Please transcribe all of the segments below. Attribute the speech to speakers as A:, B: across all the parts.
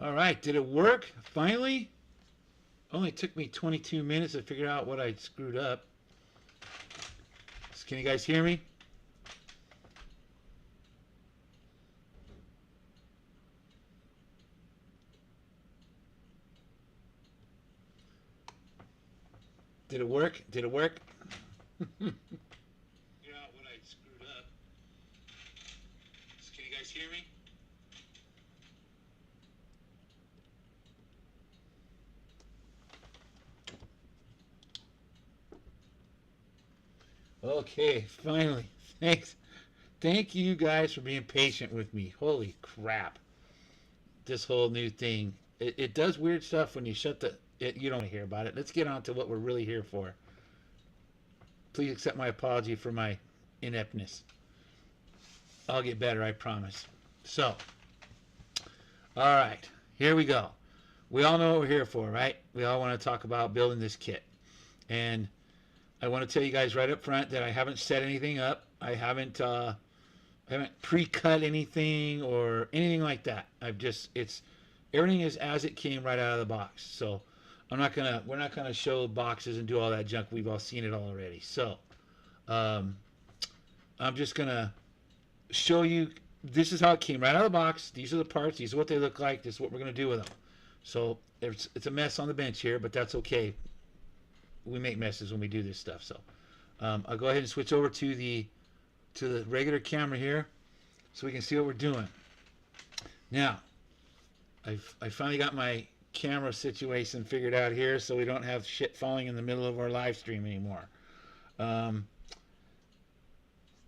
A: All right, did it work finally? Only took me 22 minutes to figure out what I screwed up. Can you guys hear me? Did it work? Did it work? Figure out what I screwed up. Can you guys hear me? Okay, finally. Thanks. Thank you guys for being patient with me. Holy crap. This whole new thing. It does weird stuff when you shut the... you don't want to hear about it. Let's get on to what we're really here for. Please accept my apology for my ineptness. I'll get better, I promise. So, all right. Here we go. We all know what we're here for, right? We all want to talk about building this kit. And I want to tell you guys right up front that I haven't set anything up. I haven't pre-cut anything or anything like that. Everything is as it came right out of the box. So we're not gonna show boxes and do all that junk. We've all seen it already. So I'm just gonna show you. This is how it came right out of the box. These are the parts. These are what they look like. This is what we're gonna do with them. So it's a mess on the bench here, but that's okay. We make messes when we do this stuff. So I'll go ahead and switch over to the regular camera here so we can see what we're doing. Now, I finally got my camera situation figured out here so we don't have shit falling in the middle of our live stream anymore.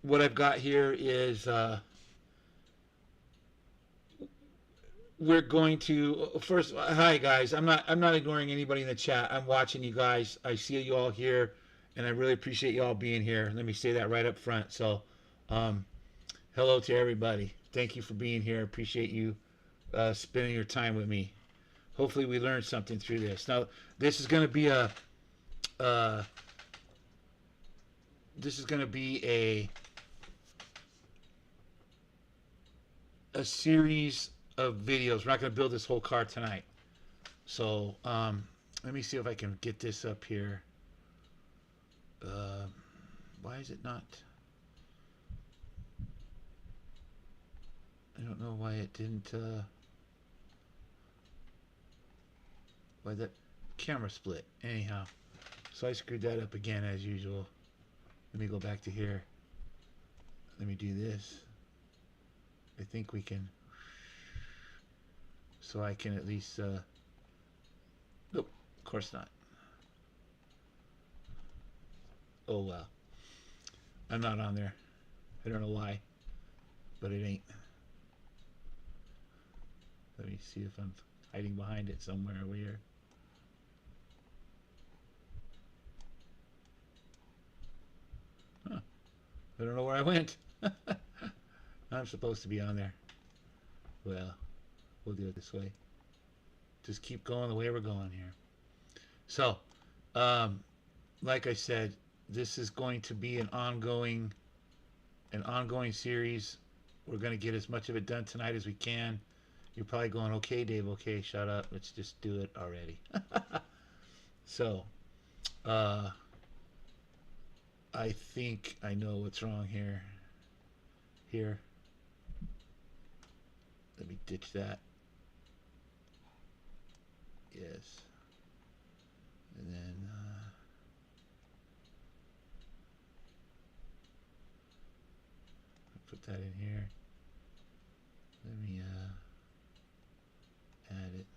A: What I've got here is we're going to first. Hi guys, I'm not ignoring anybody in the chat. I'm watching you guys. I see you all here, and I really appreciate you all being here. Let me say that right up front. So, hello to everybody. Thank you for being here. Appreciate you spending your time with me. Hopefully, we learned something through this. Now, this is going to be a series of videos. We're not going to build this whole car tonight. So let me see if I can get this up here. Why is it not? I don't know why it didn't. Why that camera split? Anyhow, so I screwed that up again as usual. Let me go back to here. Let me do this. I think we can. So I can at least. Nope, of course not. Oh well. I'm not on there. I don't know why, but it ain't. Let me see if I'm hiding behind it somewhere over here. Huh. I don't know where I went. I'm supposed to be on there. Well, we'll do it this way. Just keep going the way we're going here. So, like I said, this is going to be an ongoing series. We're going to get as much of it done tonight as we can. You're probably going, okay, Dave, okay, shut up. Let's just do it already. So, I think I know what's wrong here. Here. Let me ditch that. Yes. And then, put that in here. Let me, add it.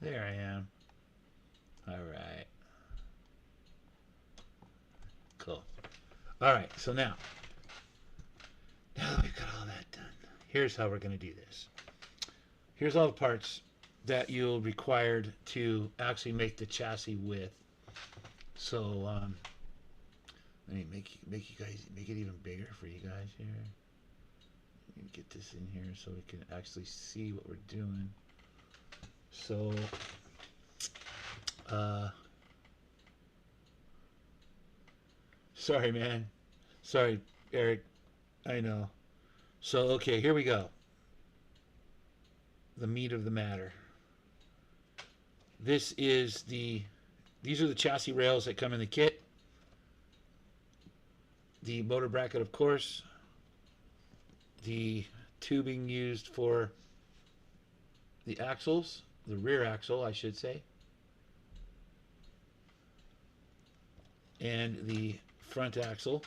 A: There I am. All right. Cool. All right. So now that we've got all that done, here's how we're going to do this. Here's all the parts that you'll required to actually make the chassis with. So let me make it even bigger for you guys here. Let me get this in here so we can actually see what we're doing. So sorry, man. Sorry, Eric. I know. So okay, here we go. The meat of the matter. These are the chassis rails that come in the kit. The motor bracket, of course. The tubing used for the axles, the rear axle, I should say. And the front axle,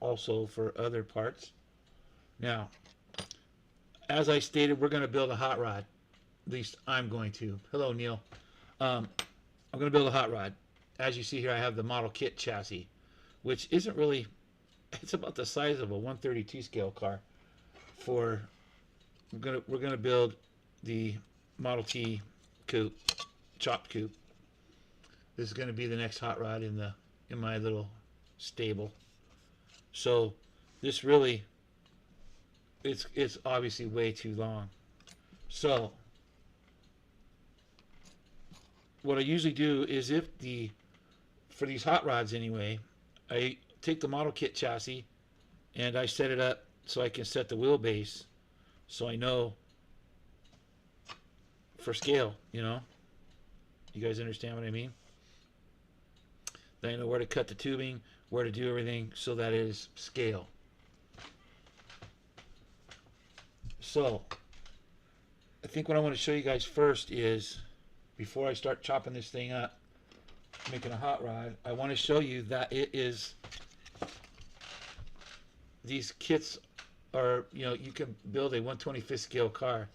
A: also for other parts. Now, as I stated, we're going to build a hot rod. At least I'm going to. Hello, Neil. I'm going to build a hot rod. As you see here, I have the model kit chassis, which isn't really, it's about the size of a 132 scale car. We're going to build the Model T coupe, chopped coupe. This is going to be the next hot rod in my little stable. So this really, it's obviously way too long. So what I usually do is for these hot rods anyway, I take the model kit chassis and I set it up so I can set the wheelbase so I know for scale, you know. You guys understand what I mean? Then I know where to cut the tubing, where to do everything so that it is scale. So I think what I want to show you guys first is, before I start chopping this thing up, making a hot rod, I want to show you that these kits are, you can build a 125th scale car,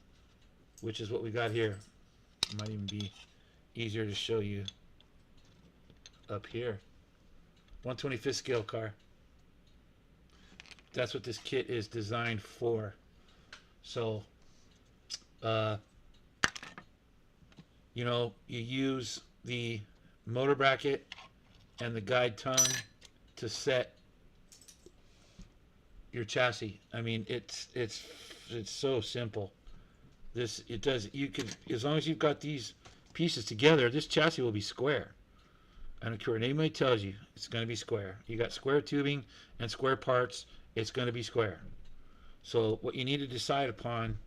A: which is what we got here. It might even be easier to show you up here. 125th scale car. That's what this kit is designed for. So, you use the motor bracket and the guide tongue to set your chassis. I mean, it's so simple. You can, as long as you've got these pieces together, this chassis will be square. I don't care what anybody tells you, it's going to be square. You got square tubing and square parts, it's going to be square. So what you need to decide upon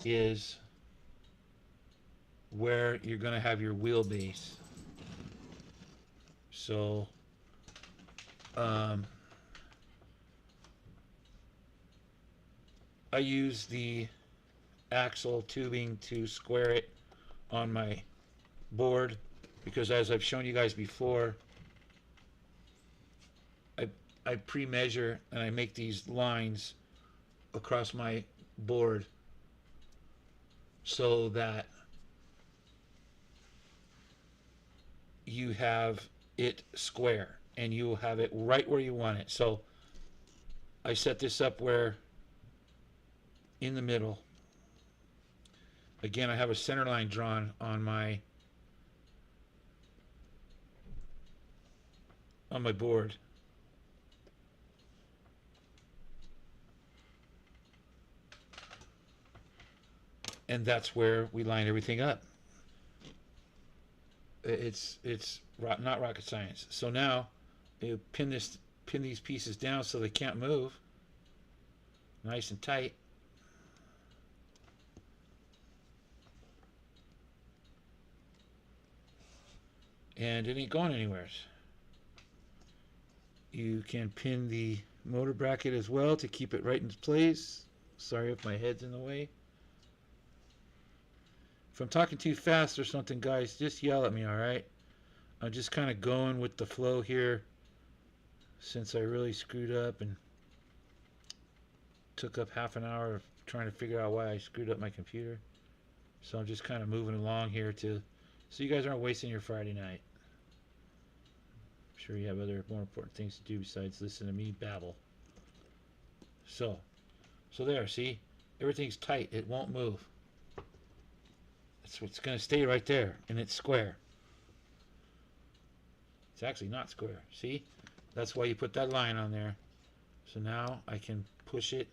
A: is where you're going to have your wheelbase. So I use the axle tubing to square it on my board, because as I've shown you guys before, I pre-measure and I make these lines across my board so that you have it square, and you will have it right where you want it. So I set this up where in the middle. Again, I have a center line drawn on my board. And that's where we line everything up. It's not rocket science. So now you pin these pieces down so they can't move. Nice and tight. And it ain't going anywhere. You can pin the motor bracket as well to keep it right in place. Sorry if my head's in the way. If I'm talking too fast or something, guys, just yell at me, alright? I'm just kind of going with the flow here, since I really screwed up and took up half an hour of trying to figure out why I screwed up my computer. So I'm just kind of moving along here so you guys aren't wasting your Friday night. I'm sure you have other more important things to do besides listen to me babble. So there, see? Everything's tight. It won't move. It's going to stay right there, and it's square. It's actually not square. See? That's why you put that line on there. So now I can push it.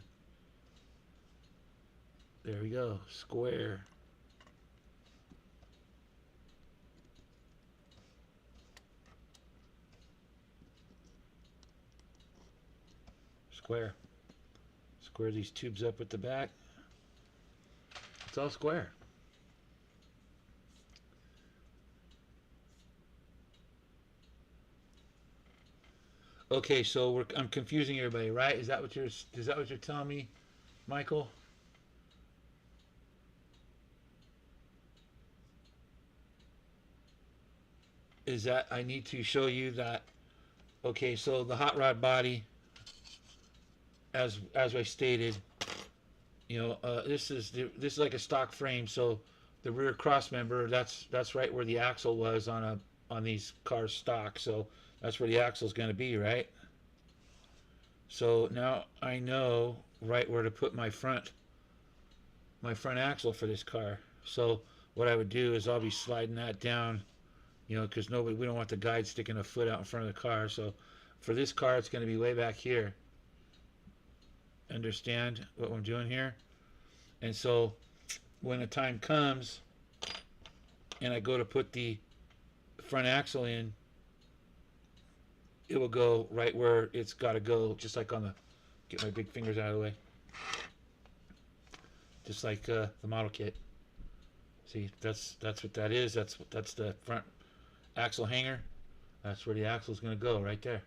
A: There we go. Square. Square. Square these tubes up at the back. It's all square. Okay, so I'm confusing everybody, right? Is that what you're telling me, Michael? Is that I need to show you that? Okay, so the hot rod body, as I stated, you know, this is like a stock frame. So the rear cross member, that's right where the axle was on these cars stock. So that's where the axle is going to be, right? So now I know right where to put my front axle for this car. So what I would do is I'll be sliding that down, you know, because we don't want the guide sticking a foot out in front of the car. So for this car, it's going to be way back here. Understand what I'm doing here? And so when the time comes and I go to put the front axle in, it will go right where it's got to go, just like on the, get my big fingers out of the way, just like the model kit. See, that's what that is. That's the front axle hanger. That's where the axle is going to go, right there.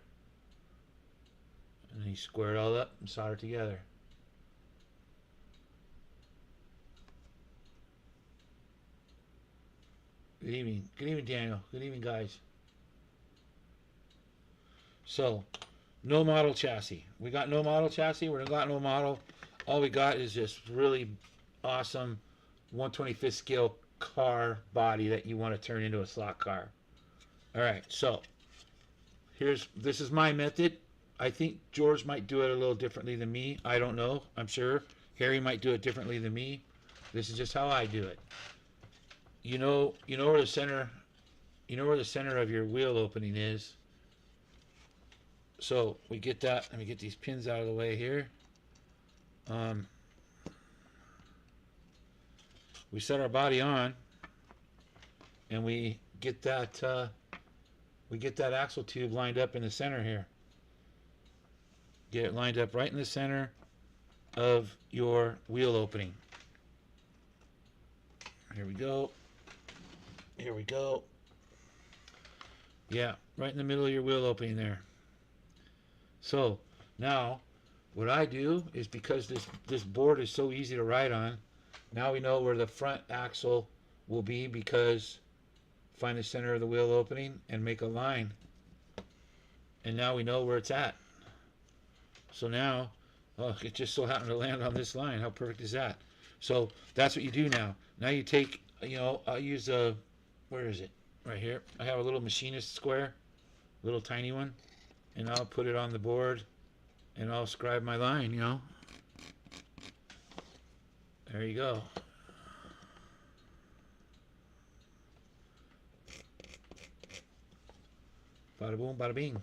A: And then you square it all up and solder it together. Good evening. Good evening, Daniel. Good evening, guys. So, no model chassis. We got no model chassis. We got no model. All we got is this really awesome 1/25th scale car body that you want to turn into a slot car. All right, so this is my method. I think George might do it a little differently than me. I don't know. I'm sure Harry might do it differently than me. This is just how I do it. You know where the center of your wheel opening is. So we get that. Let me get these pins out of the way here. We set our body on, and we get that axle tube lined up in the center here. Get it lined up right in the center of your wheel opening. Here we go. Here we go. Yeah, right in the middle of your wheel opening there. So now what I do is, because this board is so easy to ride on, now we know where the front axle will be, because find the center of the wheel opening and make a line. And now we know where it's at. So now, oh, it just so happened to land on this line. How perfect is that? So that's what you do now. Now you take, I'll use where is it? right here. I have a little machinist square, little tiny one, and I'll put it on the board and I'll scribe my line, you know. There you go. Bada boom, bada bing.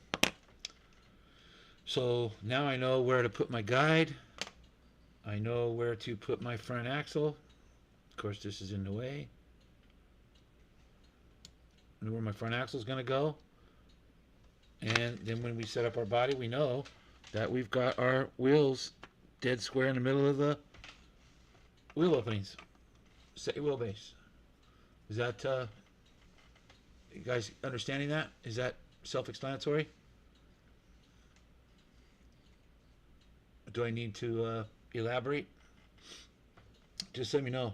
A: So now I know where to put my guide. I know where to put my front axle. Of course, this is in the way. I know where my front axle is going to go. And then when we set up our body, we know that we've got our wheels dead square in the middle of the wheel openings. Set your wheelbase. Is that, you guys understanding that? Is that self-explanatory? Do I need to elaborate? Just let me know.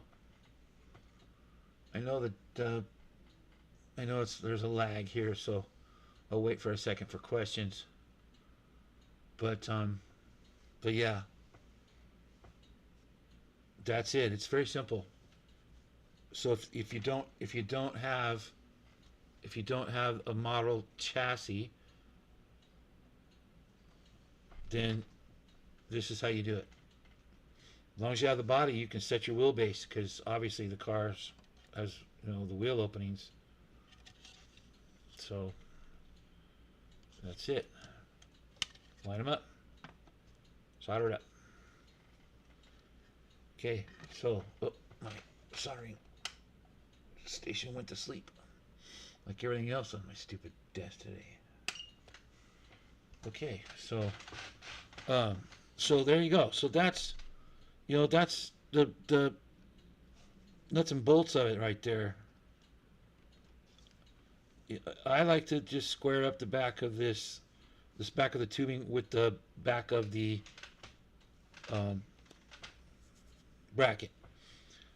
A: I know that I know there's a lag here, so I'll wait for a second for questions. But yeah, that's it. It's very simple. So if you don't have a model chassis, then this is how you do it. As long as you have the body, you can set your wheelbase, because obviously the car has, you know, the wheel openings. So that's it. Line them up. Solder it up. Okay, so my soldering station went to sleep, like everything else on my stupid desk today. Okay, so there you go. So that's, you know, that's the nuts and bolts of it right there. I like to just square up the back of this back of the tubing with the back of the bracket.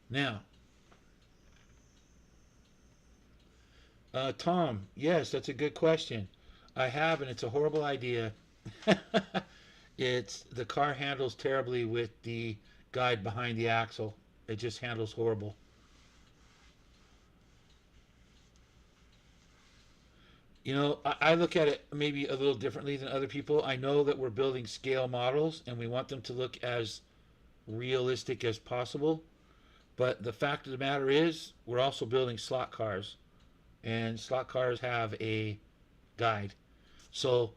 A: Now, Tom, yes, that's a good question. I have, and it's a horrible idea. It's the car handles terribly with the guide behind the axle. It just handles horrible. You know, I look at it maybe a little differently than other people. I know that we're building scale models and we want them to look as realistic as possible. But the fact of the matter is, we're also building slot cars. And slot cars have a guide. So,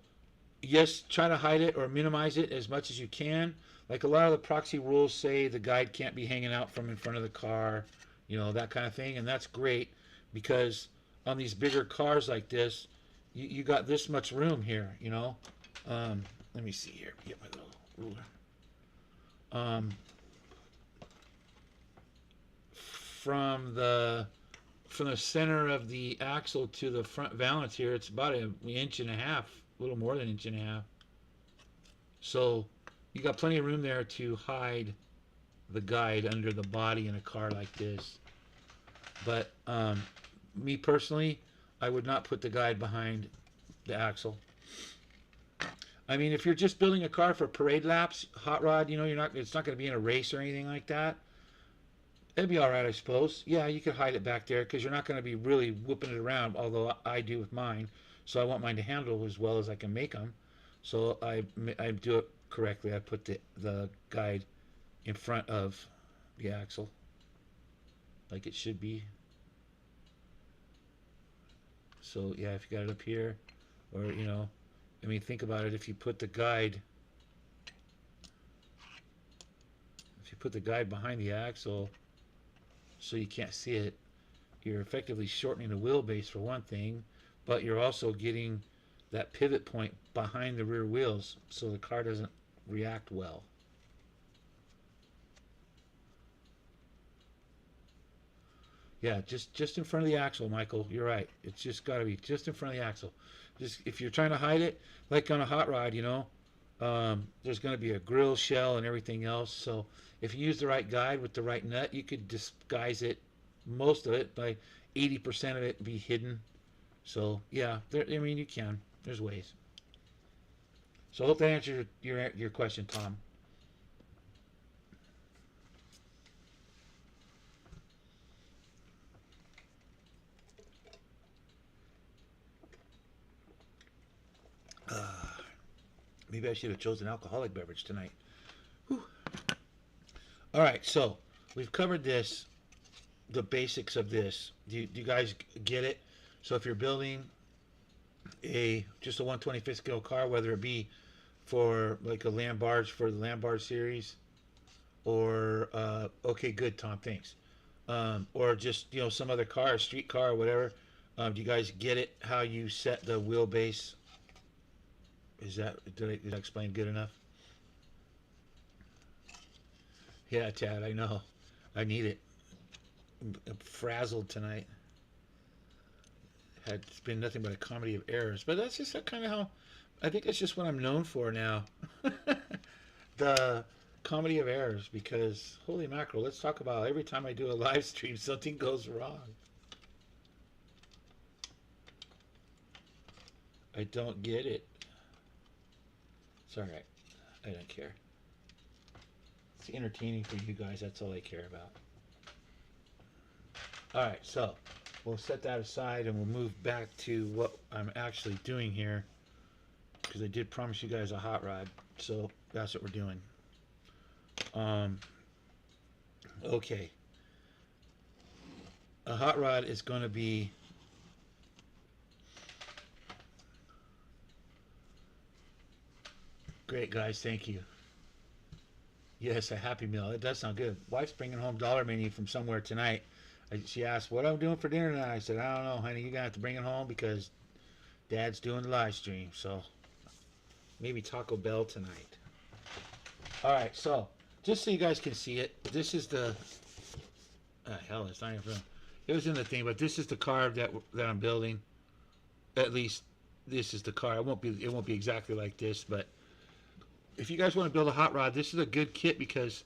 A: yes, try to hide it or minimize it as much as you can. Like a lot of the proxy rules say the guide can't be hanging out from in front of the car, you know, that kind of thing. And that's great, because on these bigger cars like this, you got this much room here, you know. Let me see here. Get my little ruler. From the center of the axle to the front valance here, it's about an inch and a half, a little more than an inch and a half. So you got plenty of room there to hide the guide under the body in a car like this. But me personally, I would not put the guide behind the axle. I mean, if you're just building a car for parade laps, hot rod, you know, it's not going to be in a race or anything like that. It'd be all right, I suppose. Yeah, you could hide it back there, because you're not going to be really whooping it around, although I do with mine. So I want mine to handle as well as I can make them. So I do it correctly. I put the guide in front of the axle, like it should be. So yeah, if you got it up here, or, you know, I mean, think about it. If you put the guide behind the axle so you can't see it, you're effectively shortening the wheelbase for one thing, but you're also getting that pivot point behind the rear wheels so the car doesn't react well. Yeah, just in front of the axle, Michael. You're right. It's just got to be just in front of the axle. Just if you're trying to hide it, like on a hot rod, you know, there's going to be a grill shell and everything else. So if you use the right guide with the right nut, you could disguise it, most of it, by 80% of it be hidden. So yeah, I mean, you can. There's ways. So I hope that answers your question, Tom. Maybe I should have chosen alcoholic beverage tonight. Whew. All right, so we've covered this, the basics of this. Do you guys get it? So if you're building just a 125th scale car, whether it be for like a land barge for the land barge series, or okay, good, Tom, thanks. Or just some other car, street car, or whatever. Do you guys get it? How you set the wheelbase? Did I explain good enough? Yeah, Chad, I know. I need it. I'm frazzled tonight. It's been nothing but a comedy of errors, but that's just kind of how. I think that's just what I'm known for now. The comedy of errors, because holy mackerel, let's talk about every time I do a live stream, something goes wrong. I don't get it. It's all right. I don't care. It's entertaining for you guys. That's all I care about. All right, so we'll set that aside and we'll move back to what I'm actually doing here, because I did promise you guys a hot rod, so that's what we're doing. Okay. A hot rod is going to be great, guys. Thank you. Yes, a Happy Meal. It does sound good. Wife's bringing home dollar menu from somewhere tonight. She asked what I'm doing for dinner tonight. I said, I don't know, honey. You're going to have to bring it home because Dad's doing the live stream. So maybe Taco Bell tonight. All right, so just so you guys can see it, this is the hell, it's not even. It was in the thing, but this is the car that I'm building. At least this is the car. It won't be exactly like this, but if you guys want to build a hot rod, this is a good kit because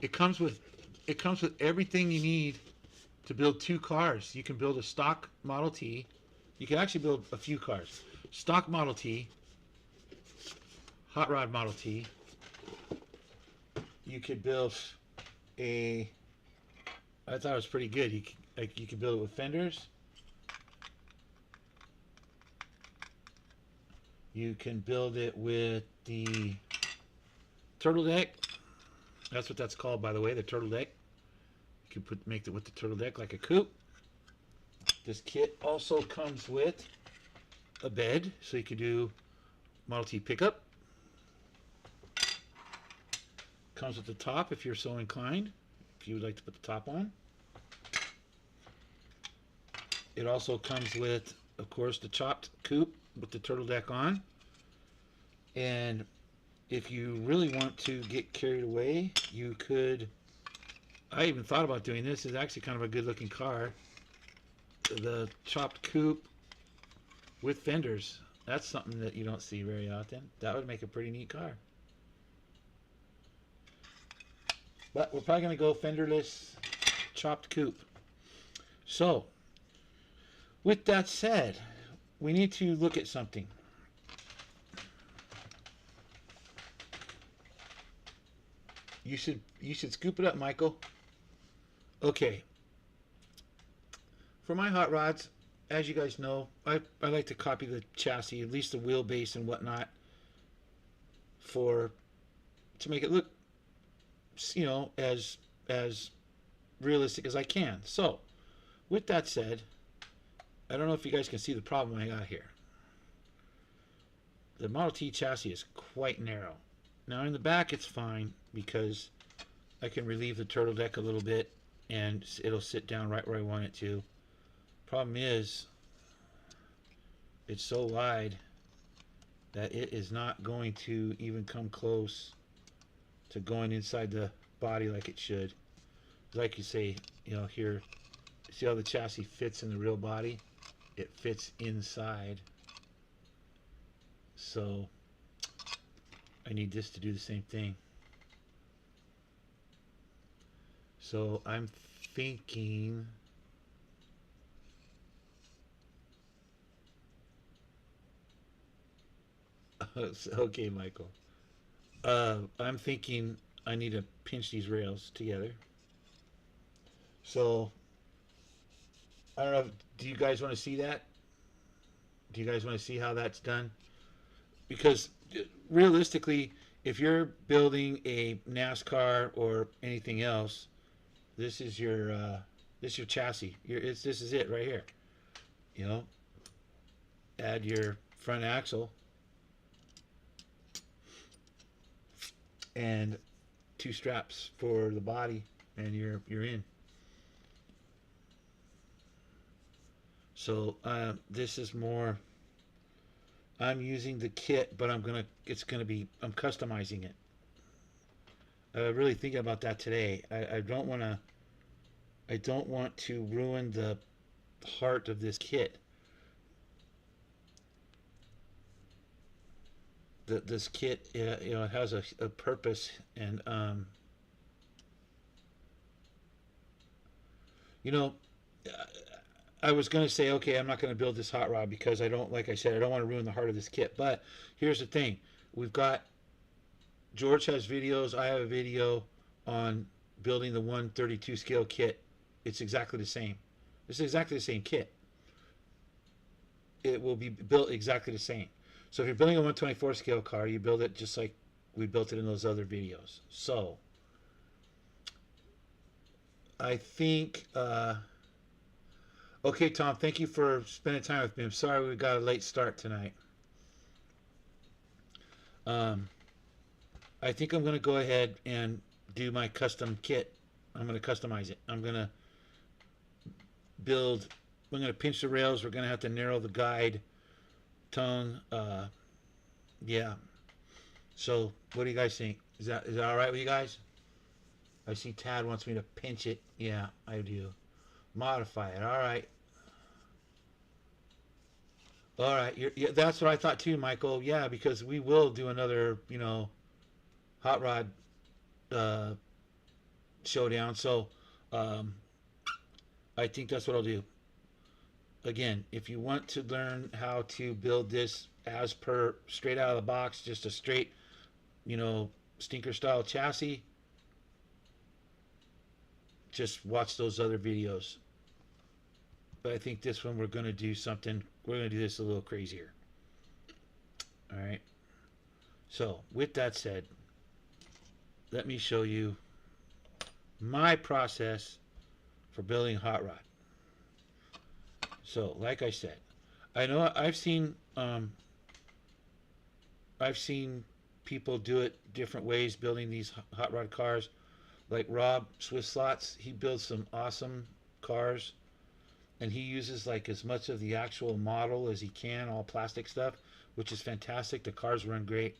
A: it comes with everything you need to build two cars. You can build a stock Model T. You can actually build a few cars. Stock Model T, hot rod Model T. You could build I thought it was pretty good. You could build it with fenders. You can build it with the turtle deck. That's what that's called, by the way, the turtle deck. You can make it with the turtle deck like a coupe. This kit also comes with a bed, so you could do Model T pickup. Comes with the top if you're so inclined, if you would like to put the top on. It also comes with, of course, the chopped coupe with the turtle deck on. And if you really want to get carried away, you could, I even thought about doing this. It's actually kind of a good looking car. The chopped coupe with fenders. That's something that you don't see very often. That would make a pretty neat car. But we're probably going to go fenderless chopped coupe. So, with that said, we need to look at something. You should scoop it up, Michael. Okay. For my hot rods, as you guys know, I like to copy the chassis, at least the wheelbase and whatnot, to make it look, as realistic as I can. So, with that said, I don't know if you guys can see the problem I got here. The Model T chassis is quite narrow. Now in the back it's fine because I can relieve the turtle deck a little bit and it'll sit down right where I want it to. Problem is, it's so wide that it is not going to even come close to going inside the body like it should. Like you say, here, see how the chassis fits in the real body? It fits inside. So I need this to do the same thing. So I'm thinking okay, Michael. I'm thinking I need to pinch these rails together. So I don't know. Do you guys want to see that? Do you guys want to see how that's done? because realistically, if you're building a NASCAR or anything else, this is your chassis. This is it right here. You know, add your front axle and two straps for the body, and you're in. So this is more. I'm using the kit, but I'm customizing it. Really thinking about that today. I don't want to. I don't want to ruin the heart of this kit. This kit, it has a purpose, and you know, I was going to say, okay, I'm not going to build this hot rod because I don't, like I said, I don't want to ruin the heart of this kit. But here's the thing: we've got George has videos. I have a video on building the 132 scale kit. It's exactly the same. It's exactly the same kit. It will be built exactly the same. So if you're building a 124 scale car, you build it just like we built it in those other videos. So I think, okay, Tom, thank you for spending time with me. I'm sorry we got a late start tonight. I think I'm going to go ahead and do my custom kit. I'm going to customize it. I'm going to pinch the rails. We're going to have to narrow the guide tongue. Yeah. So what do you guys think? Is that all right with you guys? I see Tad wants me to pinch it. Yeah, I do. Modify it. All right. All right. Yeah, that's what I thought too, Michael. Yeah, because we will do another, hot rod uh, showdown. So um, I think that's what I'll do. Again, if you want to learn how to build this as per straight out of the box, just a straight, stinker style chassis, just watch those other videos. But I think this one we're going to do something, we're going to do this a little crazier. All right. So with that said, let me show you my process for building a hot rod. So like I said, I know I've seen people do it different ways building these hot rod cars. Like Rob Swiss Slots, he builds some awesome cars, and he uses like as much of the actual model as he can, all plastic stuff, which is fantastic. The cars run great.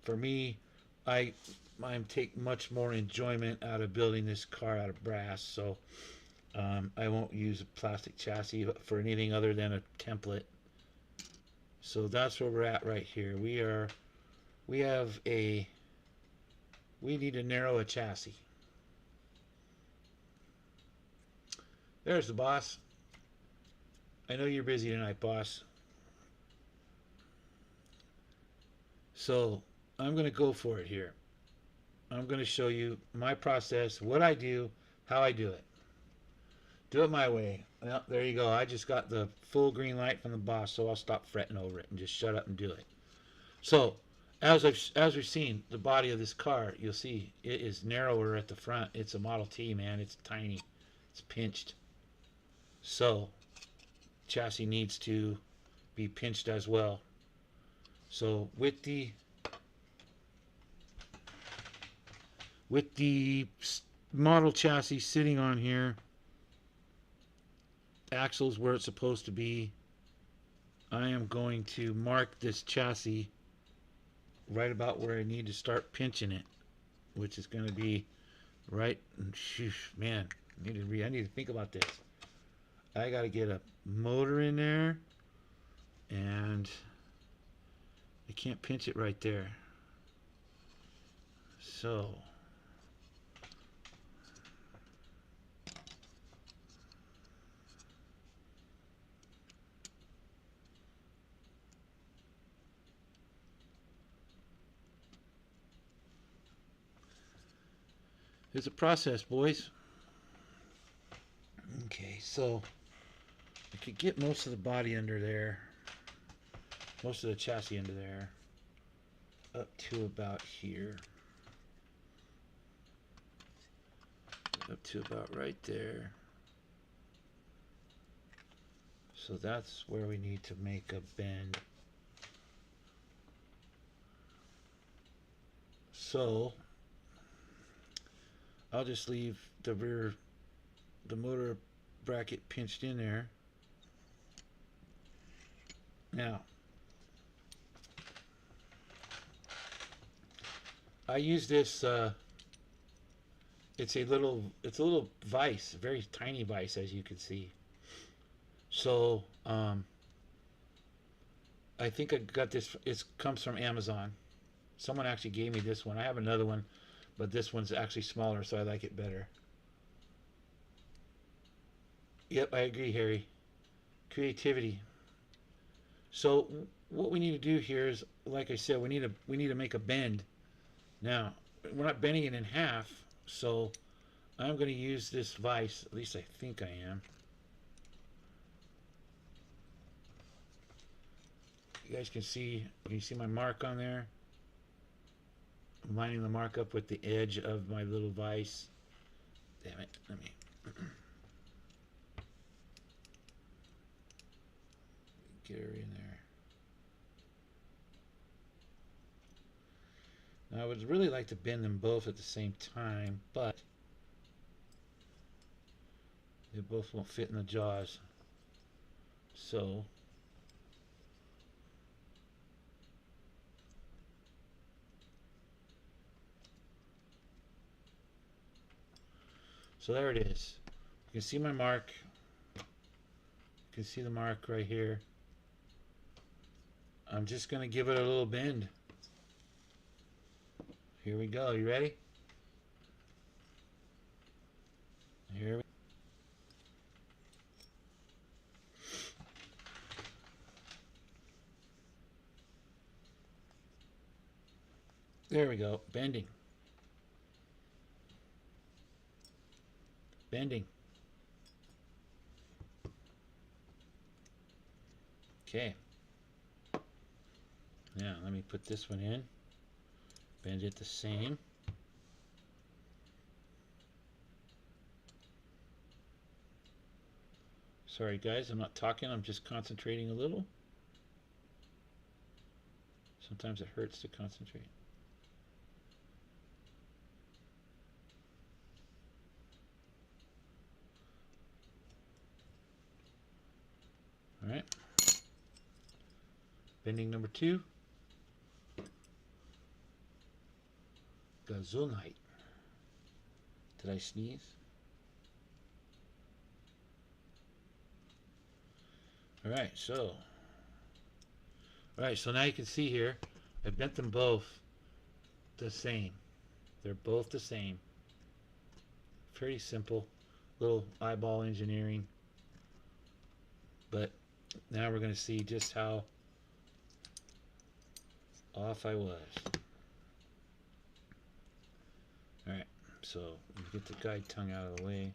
A: For me, I take much more enjoyment out of building this car out of brass, so I won't use a plastic chassis for anything other than a template. So that's where we're at right here. We need to narrow a chassis. There's the boss. I know you're busy tonight, boss. So I'm going to go for it here. I'm going to show you my process, what I do, how I do it. Do it my way. Well, there you go. I just got the full green light from the boss, so I'll stop fretting over it and just shut up and do it. So as we've seen the body of this car, you'll see it is narrower at the front. It's a Model T, man. It's tiny. It's pinched. So chassis needs to be pinched as well. So with the model chassis sitting on here, axles where it's supposed to be, I am going to mark this chassis right about where I need to start pinching it, which is going to be right. Man, I need to think about this. I got to get a motor in there, and I can't pinch it right there. So it's a process, boys. Okay, so I could get most of the body under there, most of the chassis under there. up to about here. Up to about right there. So that's where we need to make a bend. So I'll just leave the motor bracket pinched in there. Now, I use this. It's a little vise, very tiny vise, as you can see. So I think I got this. It comes from Amazon. Someone actually gave me this one. I have another one, but this one's actually smaller, so I like it better. Yep, I agree, Harry. Creativity. So what we need to do here is, like I said, we need to make a bend. Now, we're not bending it in half, so I'm going to use this vise. At least I think I am. You guys can see my mark on there? I'm lining the mark up with the edge of my little vise. Damn it, let me get her in there. Now I would really like to bend them both at the same time, but they both won't fit in the jaws. So there it is. You can see my mark. You can see the mark right here. I'm just going to give it a little bend. Here we go. You ready? Here we There we go. Bending. Bending. Okay. Now let me put this one in. Bend it the same. Sorry guys, I'm not talking, I'm just concentrating a little. Sometimes it hurts to concentrate. All right. Bending number 2. Gesundheit. Did I sneeze? All right, so now you can see here, I bent them both the same. They're both the same. Pretty simple, little eyeball engineering. But now we're going to see just how off I was. Alright, so get the guide tongue out of the way.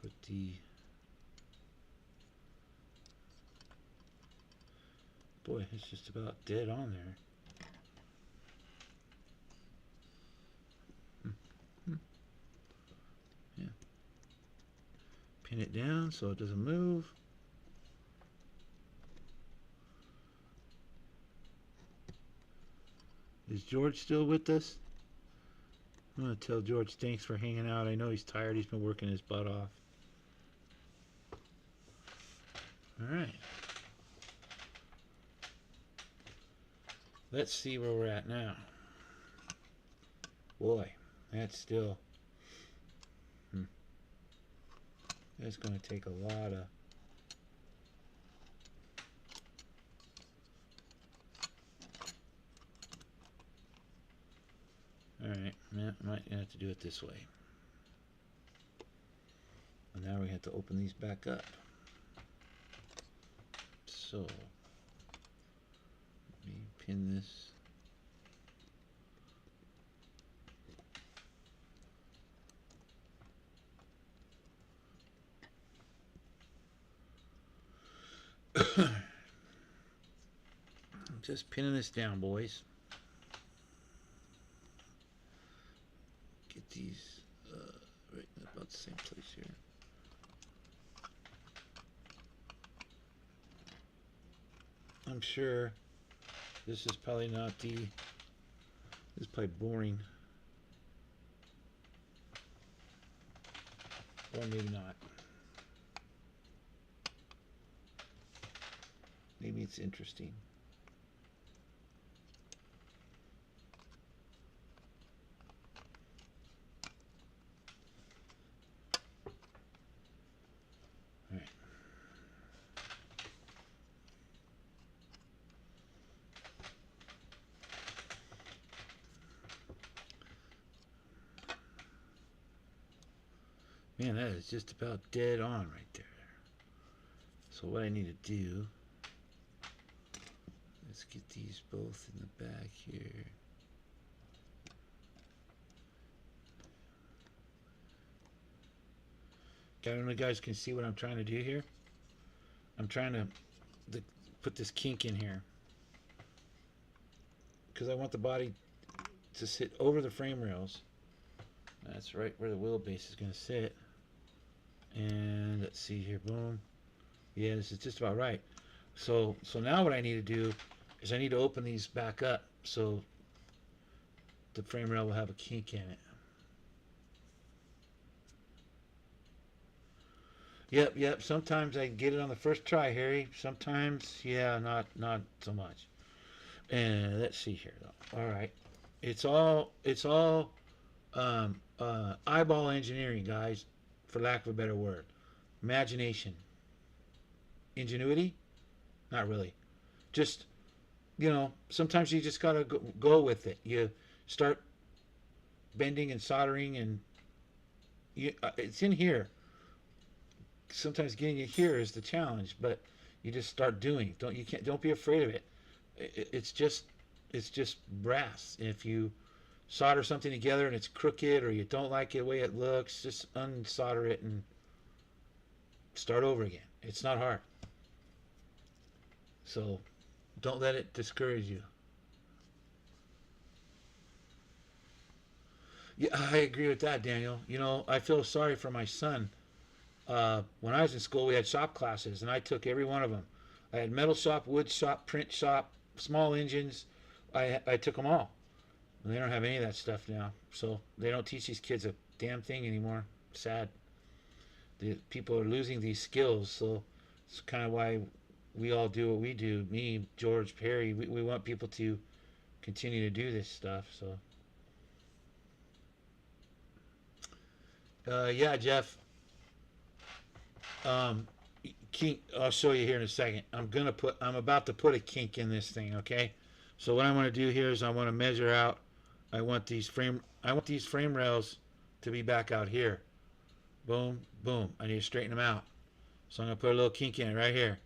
A: Put the boy, it's just about dead on there. Yeah. Pin it down so it doesn't move. Is George still with us? I'm going to tell George thanks for hanging out. I know he's tired. He's been working his butt off. Alright. Let's see where we're at now. Boy, that's still... That's going to take a lot of... Alright, might have to do it this way. And now we have to open these back up. So, let me pin this. Just pinning this down, boys. Get these right in about the same place here. I'm sure this is probably not the... This is probably boring. Or maybe not. Maybe it's interesting. All right. Man, that is just about dead on right there. So what I need to do, let's get these both in the back here. I don't know if you guys can see what I'm trying to do here. I'm trying to put this kink in here because I want the body to sit over the frame rails. That's right where the wheelbase is going to sit. And let's see here, boom. Yeah, this is just about right. So now what I need to do is I need to open these back up so the frame rail will have a kink in it. Yep. Sometimes I get it on the first try, Harry. Sometimes, yeah, not so much. And let's see here, though. All right, it's all eyeball engineering, guys, for lack of a better word. Imagination, ingenuity, not really. Just, sometimes you just gotta go with it. You start bending and soldering, and it's in here. Sometimes getting it here is the challenge, but you just start doing. Don't be afraid of it. It's just brass. If you solder something together and it's crooked or you don't like the way it looks, just unsolder it and start over again. It's not hard. So don't let it discourage you. Yeah, I agree with that, Daniel. I feel sorry for my son. When I was in school, we had shop classes, and I took every one of them. I had metal shop, wood shop, print shop, small engines. I took them all. And they don't have any of that stuff now, so they don't teach these kids a damn thing anymore. Sad. The people are losing these skills, so it's kind of why we all do what we do. Me, George, Perry, we want people to continue to do this stuff. So, yeah, Jeff. Kink. I'll show you here in a second. I'm about to put a kink in this thing. Okay. So what I want to do here is I want to measure out. I want these frame rails to be back out here. Boom, boom. I need to straighten them out. So I'm gonna put a little kink in it right here,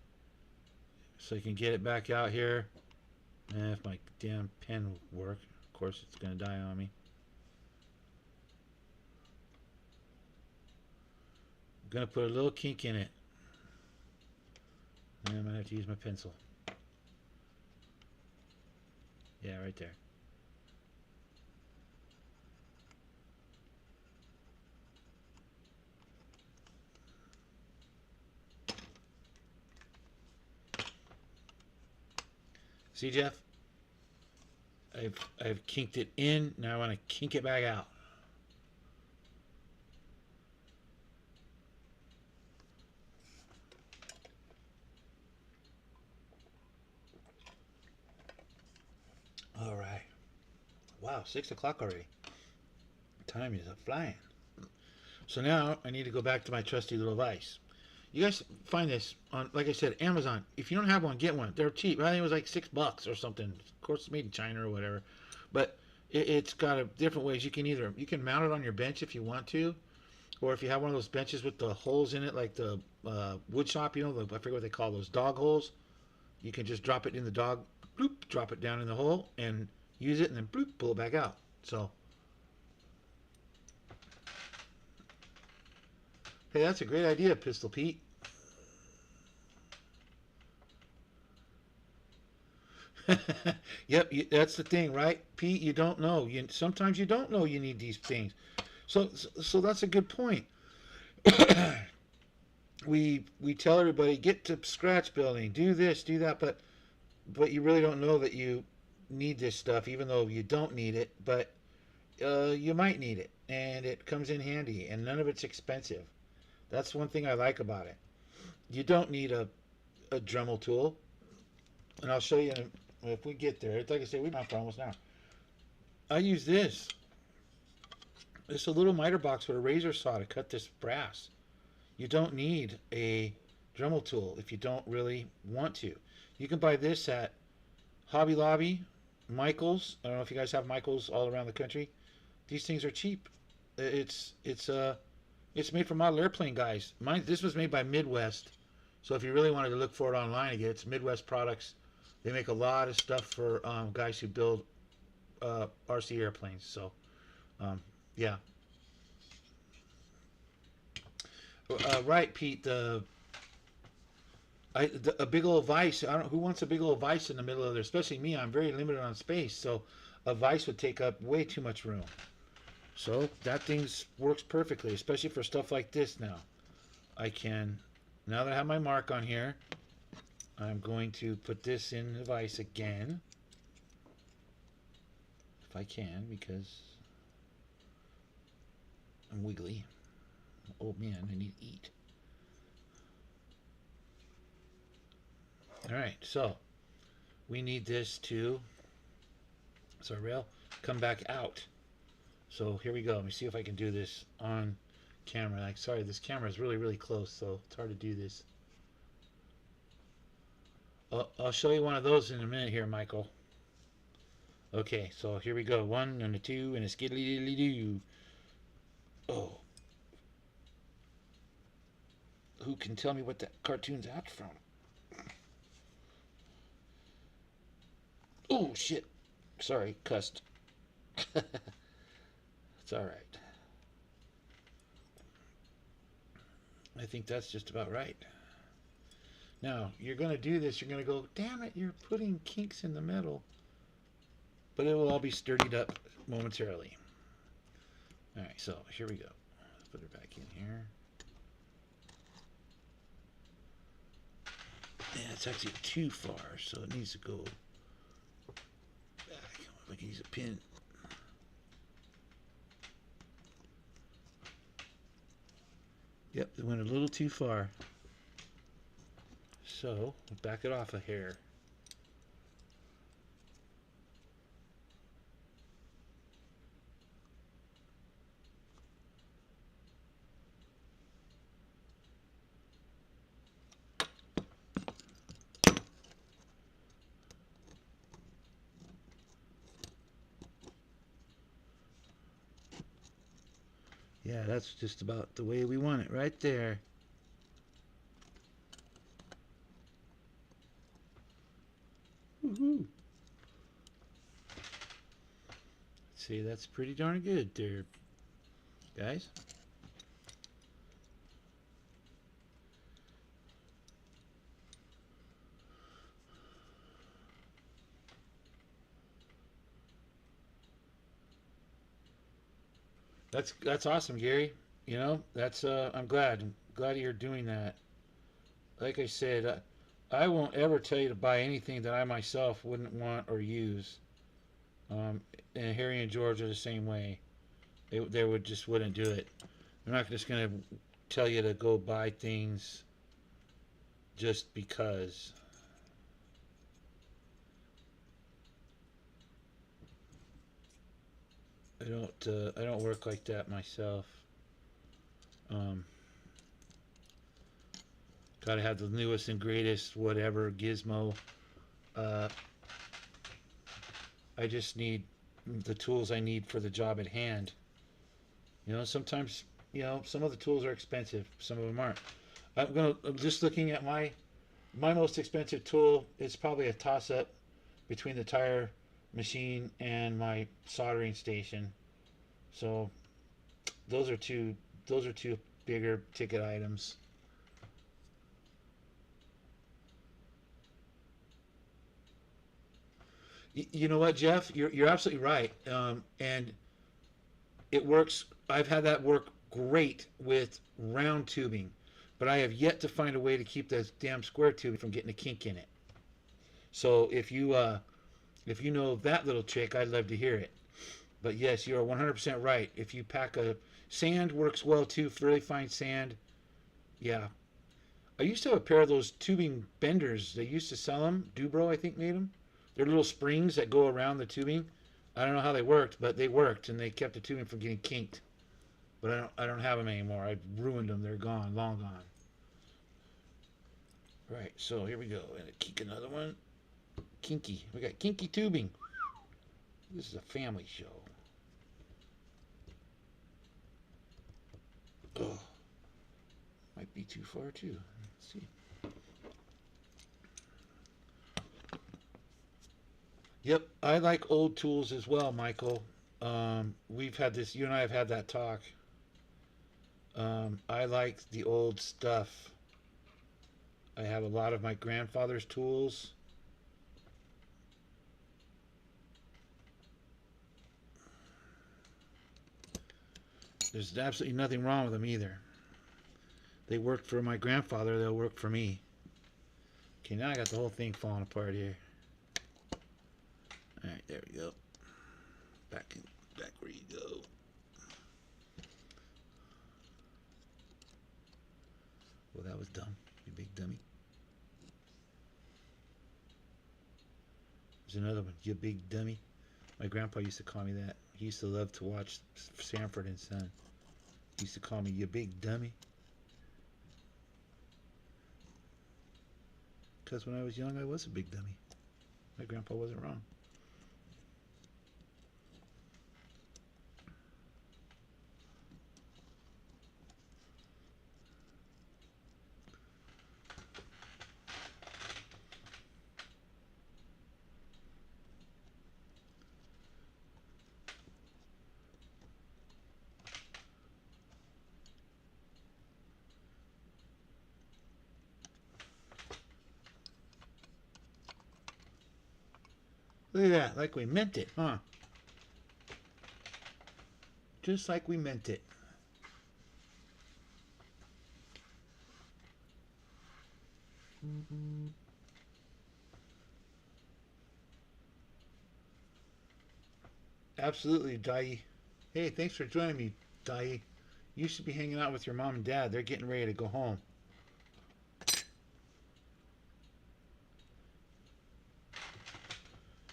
A: so you can get it back out here. And if my damn pen will work, of course it's gonna die on me. I'm gonna put a little kink in it. And I'm gonna have to use my pencil. Yeah, right there. See, Jeff? I've kinked it in. Now I want to kink it back out. All right. Wow, 6 o'clock already. Time is flying. So now I need to go back to my trusty little vise. You guys find this on, like I said, Amazon. If you don't have one, get one. They're cheap. I think it was like $6 or something. Of course, it's made in China or whatever. But it's got different ways. You can mount it on your bench if you want to, or if you have one of those benches with the holes in it, like the wood shop. I forget what they call those, dog holes. You can just drop it in the dog, bloop, drop it down in the hole, and use it, and then bloop, pull it back out. So, hey, that's a great idea, Pistol Pete. Yep, that's the thing, right, Pete? You don't know. Sometimes you don't know you need these things. So that's a good point. We tell everybody get to scratch building, do this, do that, but you really don't know that you need this stuff, even though you don't need it. But you might need it, and it comes in handy, and none of it's expensive. That's one thing I like about it. You don't need a Dremel tool, and I'll show you if we get there. Like I say, we're not for almost now. I use this. It's a little miter box with a razor saw to cut this brass. You don't need a Dremel tool if you don't really want to. You can buy this at Hobby Lobby, Michaels. I don't know if you guys have Michaels all around the country. These things are cheap. It's made for model airplane guys. This was made by Midwest. So if you really wanted to look for it online again, it's Midwest Products. They make a lot of stuff for guys who build RC airplanes. So yeah. Right, Pete. A big old vise. I don't. Who wants a big old vise in the middle of there? Especially me. I'm very limited on space, so a vise would take up way too much room. So that thing works perfectly, especially for stuff like this. Now, now that I have my mark on here, I'm going to put this in the vise again, if I can, because I'm wiggly. Oh man, I need to eat. All right, so we need this to, so rail, come back out. So here we go. Let me see if I can do this on camera. Like, sorry, this camera is really, really close, so it's hard to do this. I'll show you one of those in a minute here, Michael. Okay, so here we go. 1 and a 2 and a skiddly doo. Oh. Who can tell me what that cartoon's out from? Oh, shit. Sorry, cussed. It's all right. I think that's just about right. Now, you're going to do this. You're going to go, damn it, you're putting kinks in the metal. But it will all be sturdied up momentarily. All right, so here we go. Let's put it back in here. Yeah, it's actually too far, so it needs to go back. If I can use a pin. Yep, it went a little too far. So, we'll back it off a hair. Yeah, that's just about the way we want it, right there. Woohoo! See, that's pretty darn good there, guys. That's awesome, Gary. You know, that's I'm glad you're doing that. Like I said, I won't ever tell you to buy anything that I myself wouldn't want or use. And Harry and George are the same way. They would just wouldn't do it. They're not just gonna tell you to go buy things just because. I don't work like that myself. Um, Gotta have the newest and greatest whatever gizmo. Uh, I just need the tools I need for the job at hand. You know, sometimes, some of the tools are expensive, some of them aren't. I'm just looking at my most expensive tool. It's probably a toss up between the tire machine and my soldering station. So those are two bigger ticket items. You know what, Jeff? You're absolutely right. And it works. I've had that work great with round tubing, but I have yet to find a way to keep the damn square tubing from getting a kink in it. So if you know of that little trick, I'd love to hear it. But yes, you are 100% right. If you pack a sand works well too, really fine sand. Yeah. I used to have a pair of those tubing benders. They used to sell them. Dubro, I think, made them. They're little springs that go around the tubing. I don't know how they worked, but they worked and they kept the tubing from getting kinked. But I don't have them anymore. I've ruined them. They're gone, long gone. Right, so here we go. And kink another one. Kinky. We got kinky tubing. This is a family show. Oh, might be too far too. Let's see. Yep, I like old tools as well, Michael. We've had this. You and I have had that talk. I like the old stuff. I have a lot of my grandfather's tools. There's absolutely nothing wrong with them either. They worked for my grandfather, they'll work for me. Okay, now I got the whole thing falling apart here. Alright, there we go. Back where you go. Well, that was dumb, you big dummy. There's another one, you big dummy. My grandpa used to call me that. He used to love to watch Sanford and Son. He used to call me, you big dummy. Because when I was young, I was a big dummy. My grandpa wasn't wrong. Look at that, like we meant it, huh? Just like we meant it. Absolutely, Dai. Hey, thanks for joining me, Dai. You should be hanging out with your mom and dad. They're getting ready to go home.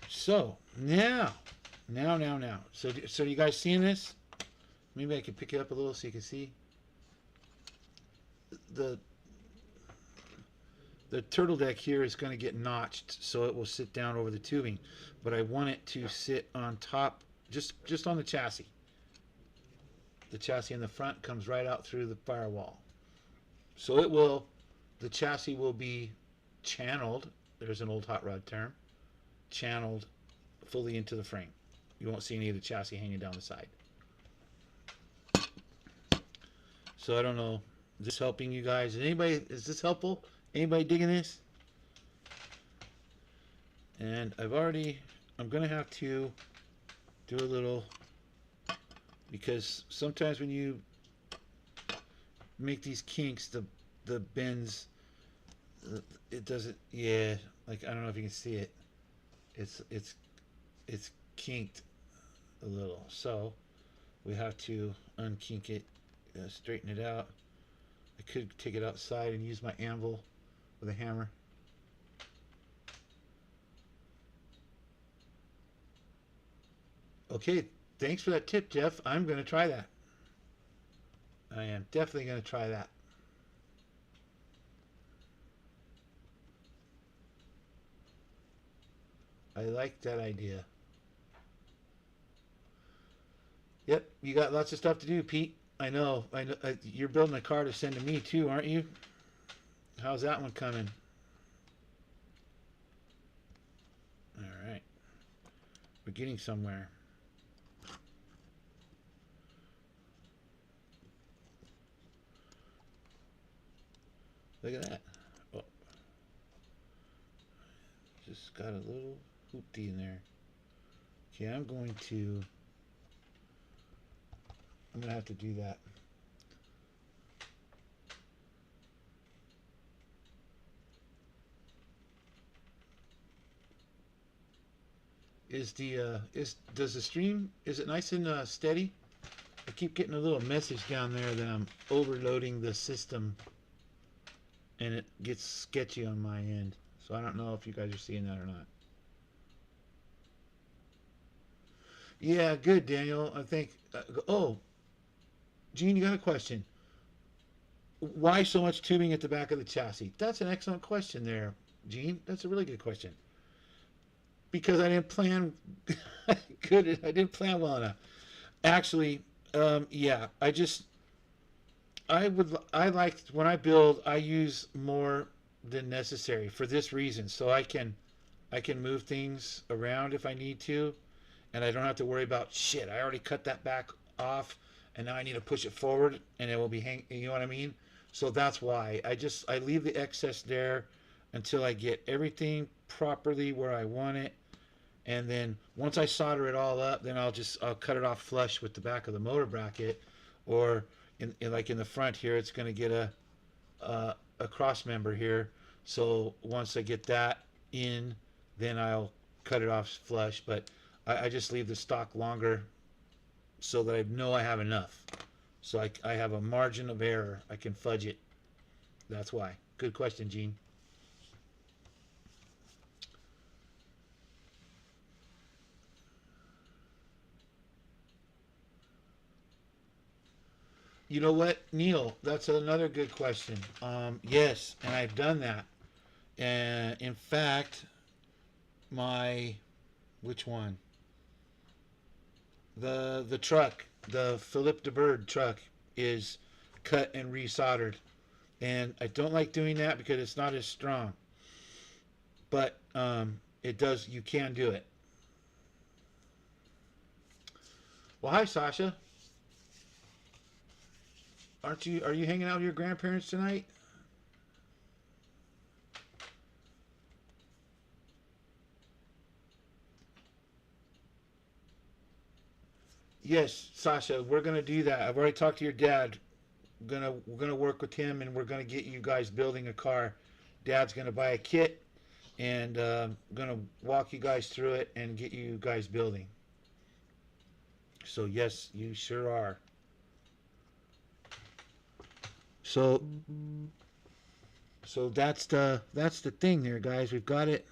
A: So, now. So you guys seeing this? Maybe I can pick it up a little so you can see. The turtle deck here is going to get notched so it will sit down over the tubing, but I want it to sit on top, just on the chassis. The chassis in the front comes right out through the firewall. So the chassis will be channeled, there's an old hot rod term, channeled fully into the frame. You won't see any of the chassis hanging down the side. So I don't know, is this helping you guys? Is this helpful? Anybody digging this? And I'm gonna have to do a little, because sometimes when you make these kinks, the bends, it doesn't, yeah, like I don't know if you can see it. It's kinked a little, so we have to unkink it, straighten it out. I could take it outside and use my anvil with a hammer. Okay, thanks for that tip, Jeff. I'm going to try that. I am definitely going to try that. I like that idea. Yep, you got lots of stuff to do, Pete. I know. You're building a car to send to me too, aren't you? How's that one coming? All right. We're getting somewhere. Look at that. Oh. Just got a little hoopty in there. Okay, I'm gonna have to do that. Does the stream, is it nice and steady? I keep getting a little message down there that I'm overloading the system, and it gets sketchy on my end. So I don't know if you guys are seeing that or not. Yeah, good, Daniel. I think. Oh, Gene, you got a question? Why so much tubing at the back of the chassis? That's an excellent question, there, Gene. That's a really good question. Because I didn't plan good. I didn't plan well enough. Actually, yeah. I like when I build. I use more than necessary for this reason, so I can move things around if I need to, and I don't have to worry about shit. I already cut that back off, and now I need to push it forward, and it will be hang. You know what I mean? So that's why I leave the excess there until I get everything properly where I want it, and then once I solder it all up, then I'll cut it off flush with the back of the motor bracket, or like in the front here, it's going to get a cross member here. So once I get that in, then I'll cut it off flush. But I just leave the stock longer so that I know I have enough. So I have a margin of error. I can fudge it. That's why. Good question, Gene. You know what, Neil? That's another good question. Yes, and I've done that. And in fact, my which one? The truck, the Philip de Bird truck, is cut and resoldered, and I don't like doing that because it's not as strong. But it does. You can do it. Well, hi, Sasha. Aren't you? Are you hanging out with your grandparents tonight? Yes, Sasha. We're gonna do that. I've already talked to your dad. We're gonna work with him, and we're gonna get you guys building a car. Dad's gonna buy a kit, and gonna walk you guys through it and get you guys building. So yes, you sure are. So that's the thing there, guys. We've got it.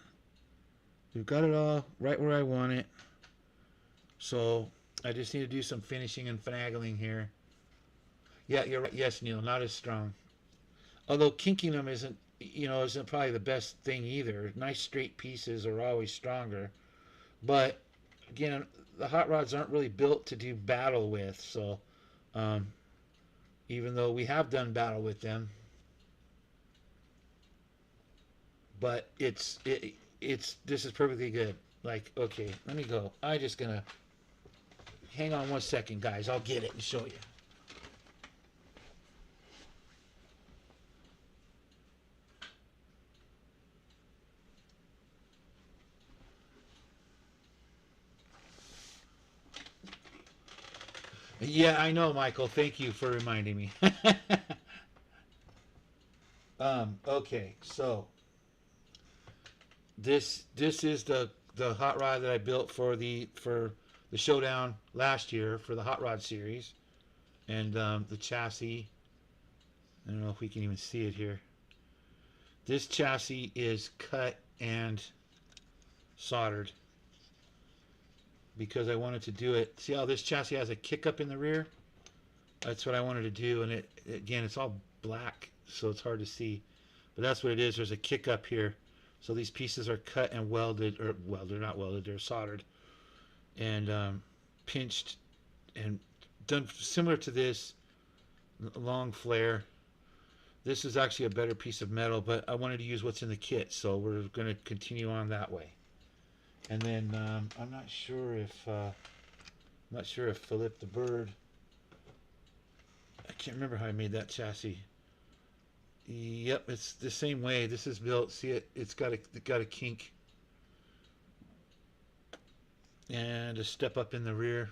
A: We've got it all right where I want it. So I just need to do some finishing and finagling here. Yeah, you're right. Yes, Neil, not as strong. Although kinking them isn't probably the best thing either. Nice straight pieces are always stronger. But again, the hot rods aren't really built to do battle with. So um, even though we have done battle with them, but it's this is perfectly good. Like, okay, let me go. I just gonna hang on 1 second, guys. I'll get it and show you. Yeah, I know, Michael. Thank you for reminding me. Okay, so this is the hot rod that I built for the showdown last year for the hot rod series, and the chassis. I don't know if we can even see it here. This chassis is cut and soldered because I wanted to do it. See how this chassis has a kick up in the rear? That's what I wanted to do, and again, it's all black, so it's hard to see. But that's what it is. There's a kick up here. So these pieces are cut and welded, or well, they're not welded, they're soldered and pinched and done similar to this long flare. This is actually a better piece of metal, but I wanted to use what's in the kit, so we're going to continue on that way. And then I'm not sure if Philip the Bird. I can't remember how I made that chassis. Yep, it's the same way. This is built. See it? It's got a kink. and a step up in the rear.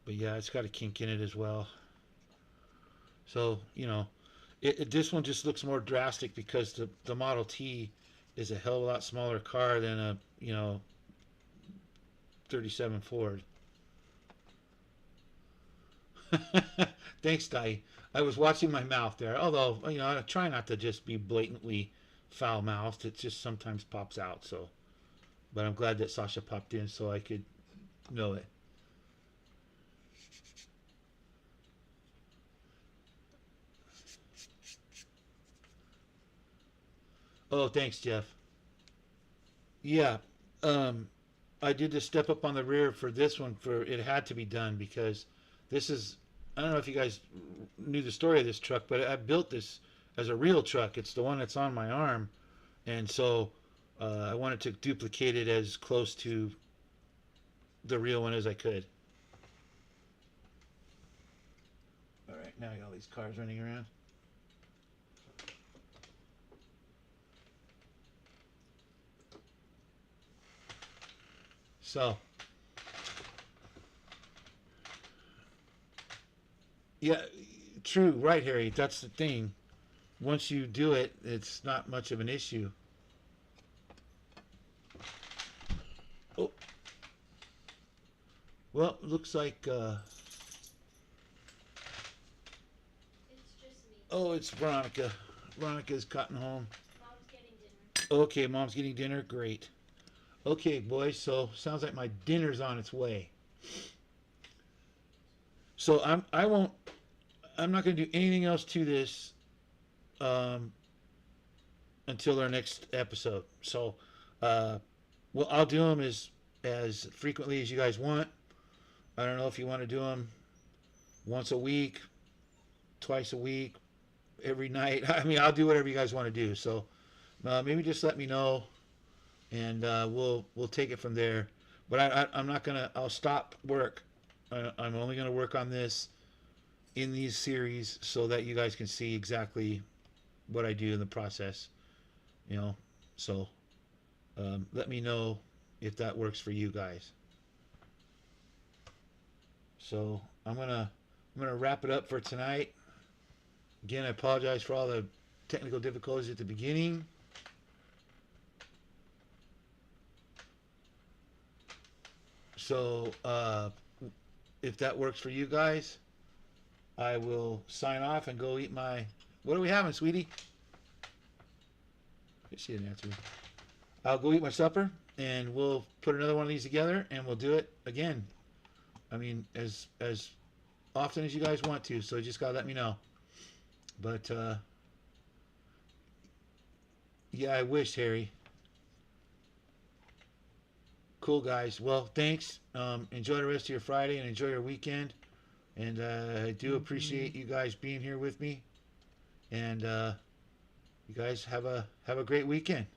A: But yeah, it's got a kink in it as well. So, you know, this one just looks more drastic because the Model T is a hell of a lot smaller car than a, you know, 37 Ford. Thanks, Dai. I was watching my mouth there. Although, you know, I try not to just be blatantly foul mouthed. It just sometimes pops out. So, but I'm glad that Sasha popped in so I could know it. Oh, thanks, Jeff. Yeah, um, I did the step up on the rear for this one. For it had to be done because this is. I don't know if you guys knew the story of this truck, but I built this as a real truck. It's the one that's on my arm, and so I wanted to duplicate it as close to the real one as I could. All right, now I got all these cars running around. So, yeah, true, right, Harry. That's the thing. Once you do it, it's not much of an issue. Oh, well, looks like.
B: It's just me.
A: Oh, it's Veronica. Veronica's gotten home.
B: Mom's getting dinner.
A: Okay, mom's getting dinner. Great. Okay, boys. So sounds like my dinner's on its way. So I won't. I'm not going to do anything else to this um, until our next episode. So, uh, well, I'll do them as frequently as you guys want. I don't know if you want to do them once a week, twice a week, every night. I mean, I'll do whatever you guys want to do. So maybe just let me know, and we'll take it from there. But I'm not gonna. I'll stop work. I'm only gonna work on this in these series so that you guys can see exactly what I do in the process. You know, so let me know if that works for you guys. So I'm gonna wrap it up for tonight. Again, I apologize for all the technical difficulties at the beginning. So if that works for you guys, I will sign off and go eat my. What are we having, sweetie? She didn't answer me. I'll go eat my supper, and we'll put another one of these together, and we'll do it again. I mean, as often as you guys want to. So you just gotta let me know. But yeah, I wish, Harry. Cool, guys. Well, thanks. Enjoy the rest of your Friday and enjoy your weekend. And I do appreciate you guys being here with me. And you guys have a great weekend.